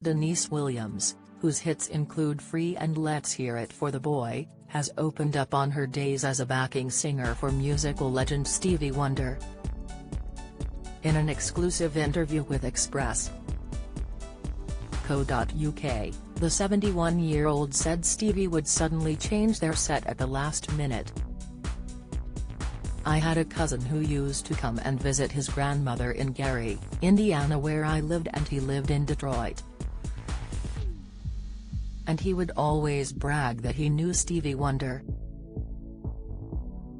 Deniece Williams, whose hits include Free and Let's Hear It for the Boy, has opened up on her days as a backing singer for musical legend Stevie Wonder. In an exclusive interview with Express.co.uk, the 71-year-old said Stevie would suddenly change their set at the last minute. "I had a cousin who used to come and visit his grandmother in Gary, Indiana, where I lived, and he lived in Detroit. And he would always brag that he knew Stevie Wonder.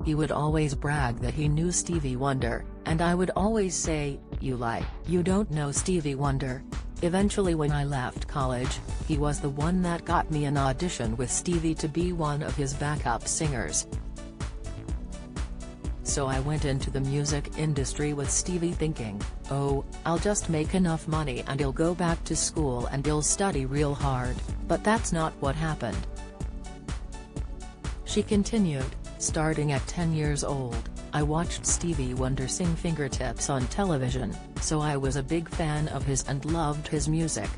He would always brag that he knew Stevie Wonder, and I would always say, 'You lie, you don't know Stevie Wonder.' Eventually, when I left college, he was the one that got me an audition with Stevie to be one of his backup singers. So I went into the music industry with Stevie thinking, oh, I'll just make enough money and he'll go back to school and he'll study real hard, but that's not what happened." She continued, "Starting at 10 years old, I watched Stevie Wonder sing Fingertips on television, so I was a big fan of his and loved his music.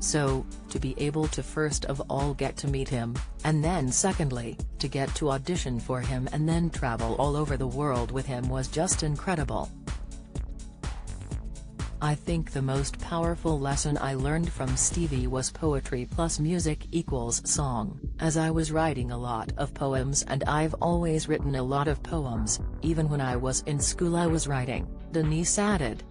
So, to be able to first of all get to meet him, and then secondly, to get to audition for him and then travel all over the world with him was just incredible. I think the most powerful lesson I learned from Stevie was poetry plus music equals song, as I was writing a lot of poems and I've always written a lot of poems, even when I was in school I was writing," Deniece added.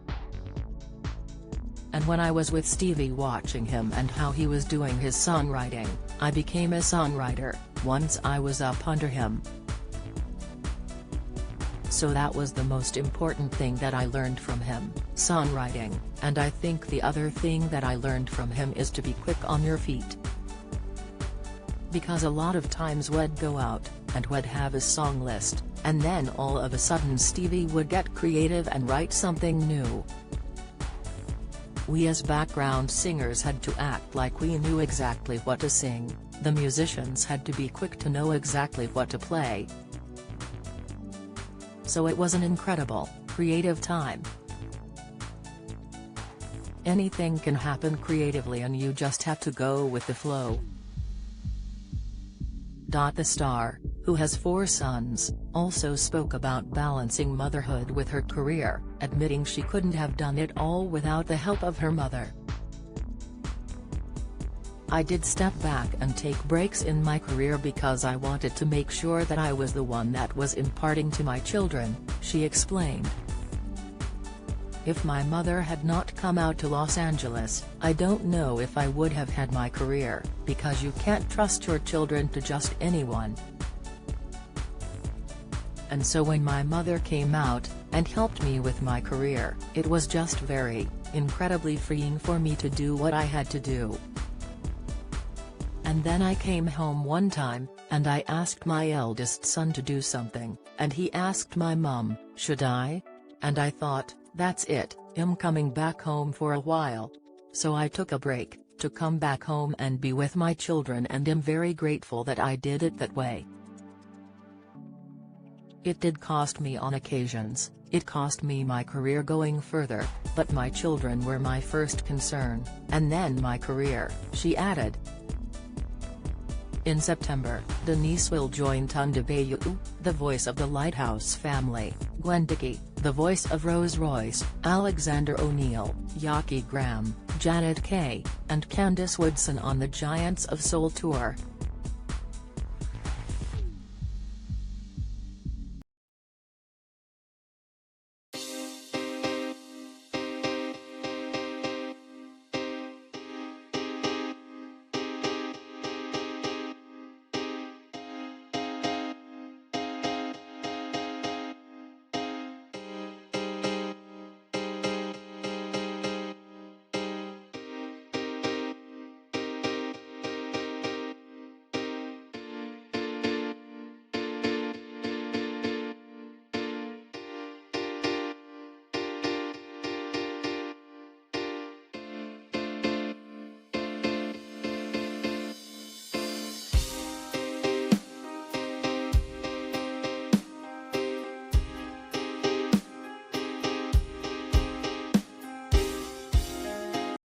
"And when I was with Stevie watching him and how he was doing his songwriting, I became a songwriter, once I was up under him. So that was the most important thing that I learned from him, songwriting, and I think the other thing that I learned from him is to be quick on your feet. Because a lot of times we'd go out, and we'd have a song list, and then all of a sudden Stevie would get creative and write something new. We as background singers had to act like we knew exactly what to sing, the musicians had to be quick to know exactly what to play. So it was an incredible, creative time. Anything can happen creatively and you just have to go with the flow." The star, who has 4 sons, also spoke about balancing motherhood with her career, admitting she couldn't have done it all without the help of her mother. "I did step back and take breaks in my career because I wanted to make sure that I was the one that was imparting to my children," she explained. "If my mother had not come out to Los Angeles, I don't know if I would have had my career, because you can't trust your children to just anyone. And so when my mother came out, and helped me with my career, it was just very, incredibly freeing for me to do what I had to do. And then I came home one time, and I asked my eldest son to do something, and he asked my mum, should I? And I thought, that's it, I'm coming back home for a while. So I took a break, to come back home and be with my children, and am very grateful that I did it that way. It did cost me on occasions, it cost me my career going further, but my children were my first concern, and then my career," she added. In September, Deniece will join Tunde Bayu, the voice of the Lighthouse family, Gwen Dickey, the voice of Rolls-Royce, Alexander O'Neill, Yaki Graham, Janet Kay, and Candice Woodson on the Giants of Soul tour.